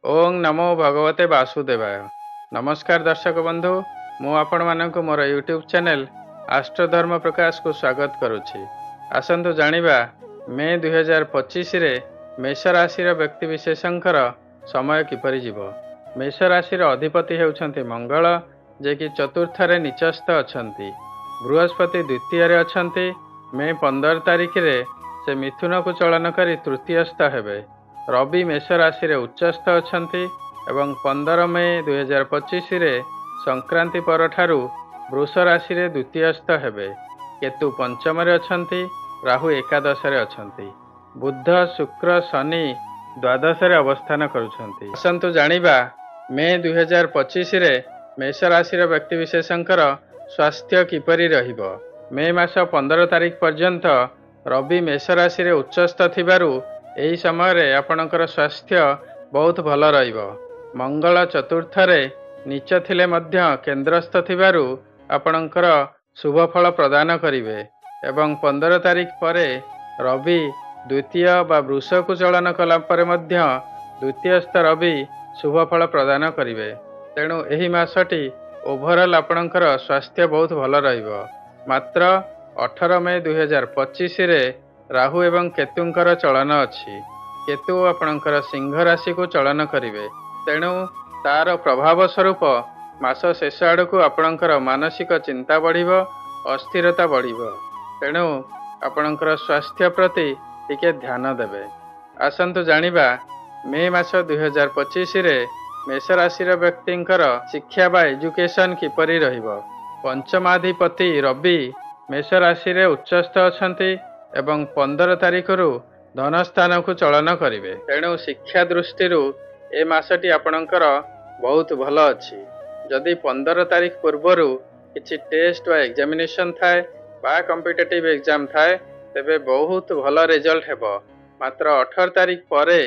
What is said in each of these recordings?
ओं नमो भगवते वासुदेवाय। नमस्कार दर्शक बंधु, मु आपण मानक मोर यूट्यूब चैनल आष्ट्रधर्म प्रकाश को स्वागत करुछि। आसंतु जानिबा मे 2025 रे मेष राशि व्यक्ति विशेषंकर समय किपरि जीव। मेष राशि अधिपति हेउछंती मंगल, जे कि चतुर्थ रे निचस्थ अछंती। बृहस्पति द्वितीय रे अछंती। मे 15 तारिख रे से मिथुन को चलन करी तृतीयस्थ हेबे। रवि मेष राशि रे उच्चस्थ अछंती एवं 15 मे 2025 रे संक्रांति पर ठारू वृष राशि रे द्वितीयस्थ हेबे। केतु पंचम रे अछंती, राहु एकादश रे अछंती। बुध शुक्र शनि द्वादश रे अवस्थान करुछंती। आसंतु जानिबा मे 2025 रे मेष राशि रे व्यक्ति विशेषंकर स्वास्थ्य किपरि रहिबो। मे मास 15 तारिख पर्यंत रवि मेष राशि रे उच्चस्थ थिबारु एही समय रे आपणकर स्वास्थ्य बहुत भल रहिबो। मंगल चतुर्थ रे नीच थिले मध्य केंद्रस्थ थिबारु आपणकर शुभ फल प्रदान करिवे एवं 15 तारिख परे रवि द्वितीय बा वृष को चलन कला परे मध्य द्वितीयस्थ रवि शुभ फल प्रदान करिवे। तेणु एही मासटी ओभरऑल आपणकर स्वास्थ्य बहुत भल रहिबो। मात्र 18 मे 2025 रे राहु एवं केतुंकर चलन अछि। केतु आपणकर सिंह राशि को चलन करिवे। तेणु तार प्रभाव स्वरूप मास शेष आड़क आपणकर मानसिक चिंता बढ़िबो, अस्थिरता बढ़िबो। तेणु आपणकर स्वास्थ्य प्रति टिके ध्यान देबे। आसंतु जानिबा मे मास 2025 रे मेष राशि व्यक्तिंकर शिक्षा बा एजुकेशन किपरि रहिबो। पंचमाधिपति रवि मेष राशि रे उच्चस्थ अछंती एवं 15 तारिख रु धन स्थान को चलन करिवे। तेणु शिक्षा दृष्टि ए मासटी आपणकर बहुत भल अछि। जदि 15 तारिख पूर्वरु किछि टेस्ट वा एग्जामिनेशन थाए बा कॉम्पिटिटिव एग्जाम थाए तेबे बहुत भल रिजल्ट हेबो। मात्र 18 तारिख परे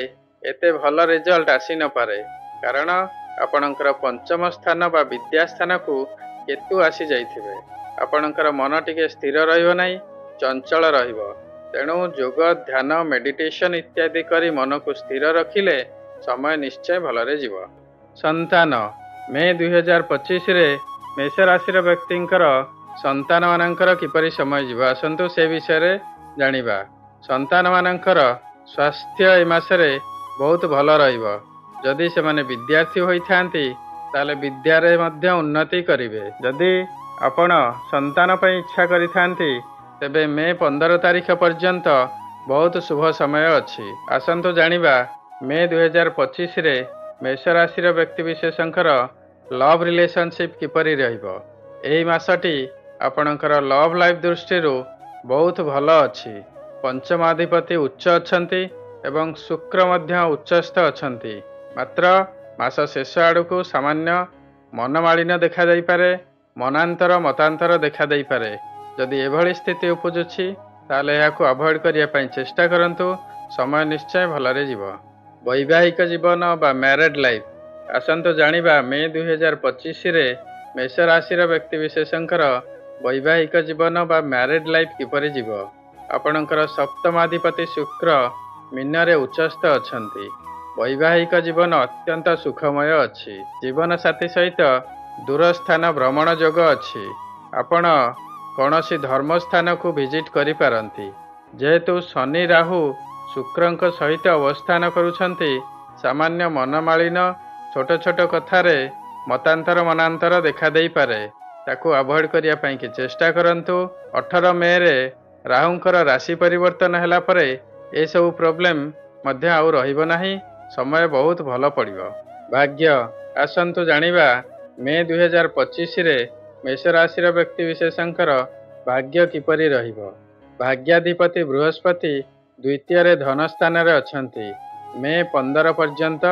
एते भल रिजल्ट आसी न पारे, कारण आपणकर पंचम स्थान बा विद्या स्थान को केतु आसी जाइथिबे। आपणकर मन टिके स्थिर रहिबो नाही, चंचल रहिबो। तेणु योग ध्यान मेडिटेशन इत्यादि करी मन को स्थिर रखिले समय निश्चय भलरे जीव। संतान मे 2025 रे मेष राशि व्यक्तिंकर संतान मानकर किपरि समय जीव। आसंतु से विषय रे जानिबा। संतान मानकर स्वास्थ्य ए मासरे बहुत भल रहिबो। जदि से माने विद्यार्थी होई थांती ताले विद्या रे मध्य उन्नति करिवे। जदि आपण संतान पई इच्छा करि थांती तेबे मे 15 तारिख पर्यंत बहुत शुभ समय अछि। आसंतु जानिबा मे 2025 रे मेष राशि व्यक्ति विशेषंकर लव रिलेशनशिप किपरि रहिबो। एही मासटी आपणकर लव लाइफ दृष्टि बहुत भल अछि। पंचमाधिपति उच्च अछंती एवं शुक्र मध्य उच्चस्थ अछंती। मात्र मास शेष आड़क सामान्य मनमालिन्य देखा जाई पारे, मनांतर मतांतर देखा देई पारे। जदि एभली स्थिति उपजुछि ताले याकु अवॉइड करिया पई चेष्टा करंतु, समय निश्चय भलरे जीव। वैवाहिक जीवन बा मैरिड लाइफ। आसंतु जानिबा मे 2025 रे मेष राशि व्यक्ति विशेषंकर वैवाहिक जीवन बा मैरिड लाइफ किपरि जीव। आपणकर सप्तमाधिपति शुक्र मीन रे उच्चस्थ अछंती। वैवाहिक जीवन अत्यंत सुखमय अछि। जीवन साथी सहित दूर स्थान भ्रमण योग अछि। आपण कौनसी धर्म स्थान को विजिट करि पारंती। जेहेतु शनि राहु शुक्रंक सहित अवस्थान करुछंती, सामान्य मनमालिन छोट छोट कथारे मतांतर मनांतर देखा देई पारे। ताकू अवॉइड करिया पई कि चेष्टा करंतु। 18 मे रे राहुंकर राशि परिवर्तन हैला परे ए सब प्रॉब्लम मध्य आउ रहिबो नाही। समय बहुत भल पड़िबो। भाग्य। आसंतु जानिबा मे 2025 रे मेष राशि व्यक्ति विशेषंकर भाग्य किपरि रहिबो। भाग्याधिपति बृहस्पति द्वितीय रे धन स्थान रे अछंती। मे 15 पर्यंत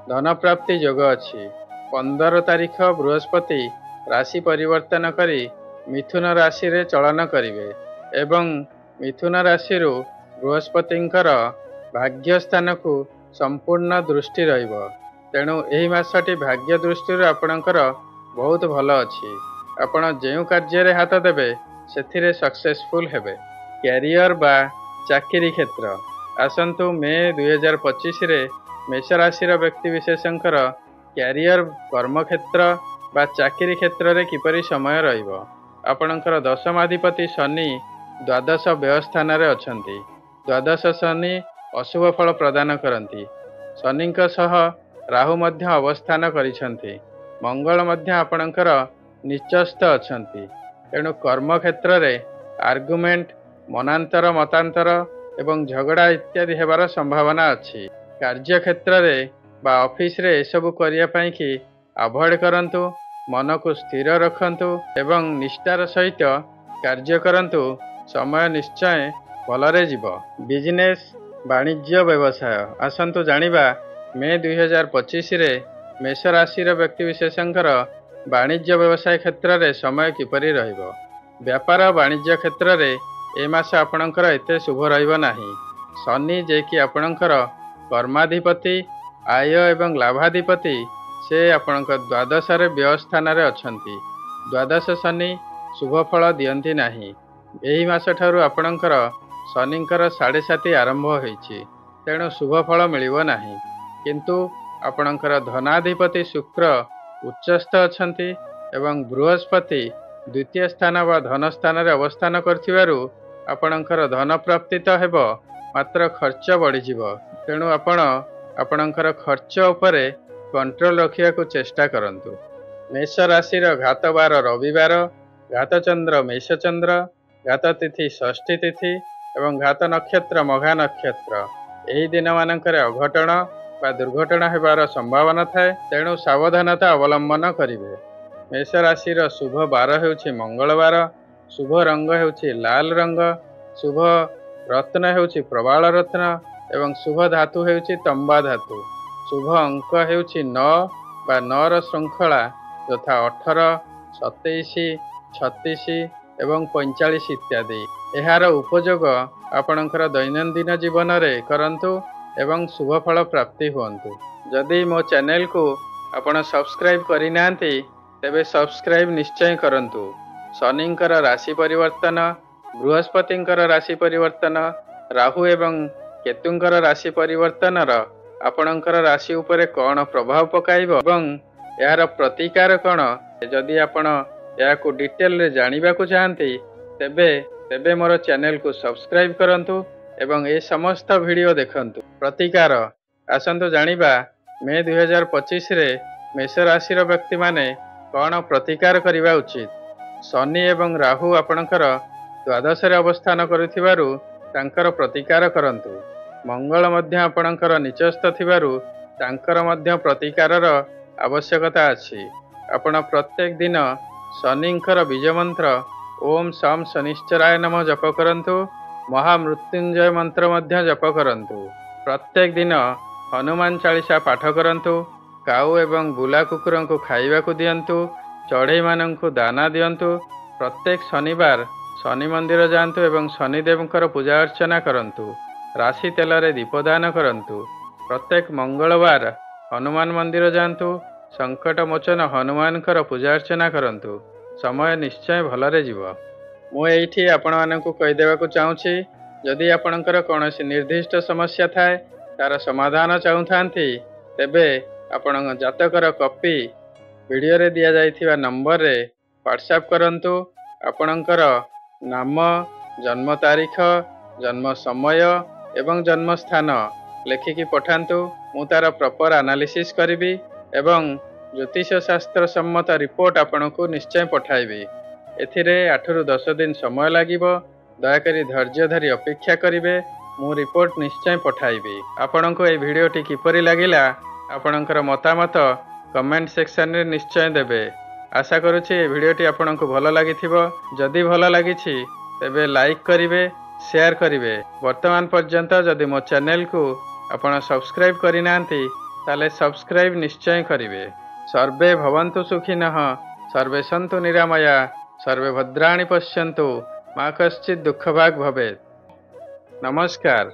धन प्राप्ति योग अछि। 15 तारिख बृहस्पति राशि परिवर्तन करी मिथुन राशि रे चलन करिवे एवं मिथुन राशि रु बृहस्पतिंकर भाग्य स्थान को संपूर्ण दृष्टि रहिबो। तेणु एही मासटी भाग्य दृष्टि आपणकर बहुत भल अछि। आपण जेउ कार्य रे हाथ देबे सेथिरे सक्सेसफुल हेबे। कैरियर बा चाकरी क्षेत्र। आसंतु मे 2025 रे मेष राशि व्यक्तिविशेषंकर क्यारियर कर्मक्षेत्र बा चाकरी क्षेत्र में किपरि समय रहिबो। आपणकर दशमाधिपति शनि द्वादश व्यवस्थान अच्छी। द्वादश शनि अशुभ फल प्रदान करती। शनि सह राहु मध्य अवस्थान करिसेंति। मंगल मध्य आपणकर निचस्थ अच्छी। तेणु कर्म क्षेत्र में आर्गुमेंट मनांतर मतांतर एवं झगड़ा इत्यादि हेबार संभावना अच्छी। कार्य क्षेत्र में बा ऑफिस रे एसबू करने की अवॉइड करंतु। मन को स्थिर रखंतु एवं निष्ठार सहित कार्य करंतु। समय निश्चय भलरे जीव। बिजनेस वाणिज्य व्यवसाय आसंतु जानिबा मे 2025 रे मेष राशि व्यक्तिविशेषंकर वाणिज्य व्यवसाय क्षेत्र में समय किपरि रहिबो। व्यापार वाणिज्य क्षेत्र में ए मास आपणकर एते शुभ रहिबो नाही। शनि जे कि आपणकर कर्माधिपति आय एवं लाभाधिपति से आपणकर द्वादश व्यवस्थान अच्छी। द्वादश शनि शुभ फल दियंती नाही। एही मास ठारू आपणकर शनिंकर 7.5 आरंभ होईछि। तेणु शुभ फल मिलिबो नाही। किंतु आपणकर धनाधिपति शुक्र उच्चस्थ अच्छन्ति एवं बृहस्पति द्वितीय स्थान व धन स्थान अवस्थान करथिबारु आपणकर धन प्राप्ति तो हेबो, मात्र खर्च बढ़िजिवो। तेणु आपणकर खर्च उपरे कंट्रोल रखिया को चेष्टा करंतु। मेष राशि घात बार रविवार, घात चंद्र मेष चंद्र, घात तिथि षष्ठी तिथि एवं घात नक्षत्र मघा नक्षत्र। एही दिन मानकर अघटन बा दुर्घटना हेबार संभावना थाए। तेणु सावधानता अवलंबन करिवे। मेष राशि शुभ बार हेउछि मंगलवार, शुभ रंग हेउछि लाल रंग, शुभ रत्न हेउछि प्रबाल रत्न एवं शुभ धातु हेउछि तंबा धातु। शुभ अंक हेउछि 9 बा 9 श्रृंखला यथा 18, 27, 36 एवं 45 इत्यादि। एहार उपयोग आपणकर दैनंदिन जीवन रे करंतु एवं शुभ फल प्राप्ति होंतु। जदि मो चैनल को आपण सब्सक्राइब करि नांती तेबे सब्सक्राइब निश्चय करंतु। शनिंकर राशि परिवर्तन, बृहस्पतिंकर राशि परिवर्तन, राहु एवं केतुंकर राशि परिवर्तन आपणकर राशि उपरे कौन प्रभाव पकाइबो एवं यार प्रतिकार कौन। जदि आपण याकू डिटेल रे जानिबा को चाहंती तेबे मोर चैनल को सब्सक्राइब करंतु एवं ए समस्त वीडियो देखंतु। प्रतिकार आसंतु जानिबा मे 2025 रे मेष राशि व्यक्ति माने कौन प्रतिकार करिबा उचित। शनि एवं राहु आपणकर द्वादश रे अवस्थान करुथिबारु तांकर प्रतिकार करंतु। मंगल मध्य आपणकर निचस्थ थिबारु तांकर मध्य प्रतिकारर आवश्यकता अछि। आपण प्रत्येक दिन शनिंकर बीज मंत्र ओम शम शनिश्चराय नमः जप करंतु। महामृत्युंजय मंत्र मध्य जप करंतु। प्रत्येक दिन हनुमान चालीसा पाठ करंतु। काऊ एवं बुला कुकुर को खाइबा को दियंतु। चढ़ई मानंकु दाना दियंतु। प्रत्येक शनिवार शनि मंदिर जांतु एवं शनिदेवंकर पूजा अर्चना करंतु। राशि तेलरे दीपदान करंतु। प्रत्येक मंगलवार हनुमान मंदिर जांतु। संकट मोचन हनुमानकर पूजा अर्चना करंतु। समय निश्चय भलरे जीव। मु एठी आपण मानकु कहि देबाकू चाहूछि, जदि आपणकर कौनसी निर्दिष्ट समस्या थाए तार समाधान चाहूथांती तेबे आपण जातकर कॉपी वीडियो रे दिया जाइथिबा नंबर रे व्हाट्सएप करंतु। आपणकर नाम, जन्म तारीख, जन्म समय एवं जन्म स्थान लेखिकी पठांतु। मु तार प्रॉपर एनालिसिस करिबी एवं ज्योतिष शास्त्र सम्मत रिपोर्ट आपनको निश्चय पठाइबी। एथिरे 8 रु 10 दिन समय लागिबो। दयाकरी धैर्य धरी अपेक्षा करिवे। मु रिपोर्ट निश्चय पठाइबी। आपनको ए भिडियोटी किपरि लागिला आपणकर मतामत कमेंट सेक्शन रे निश्चय देबे। आशा करुछि ए भिडियोटी आपनको भल लागिथिबो। जदि भल लागिछि तेबे लाइक करिवे, शेयर करिवे। वर्तमान पर्यंत जदि मो चैनल को आपण सब्सक्राइब करिनांती ताले सब्सक्राइब निश्चय करिवे। सर्वे भवन्तु सुखिनः, सर्वे सन्तु निरामया, सर्वे भद्राणि पश्यन्तु, मा कश्चित् दुःखभाग् भवेत्। नमस्कार।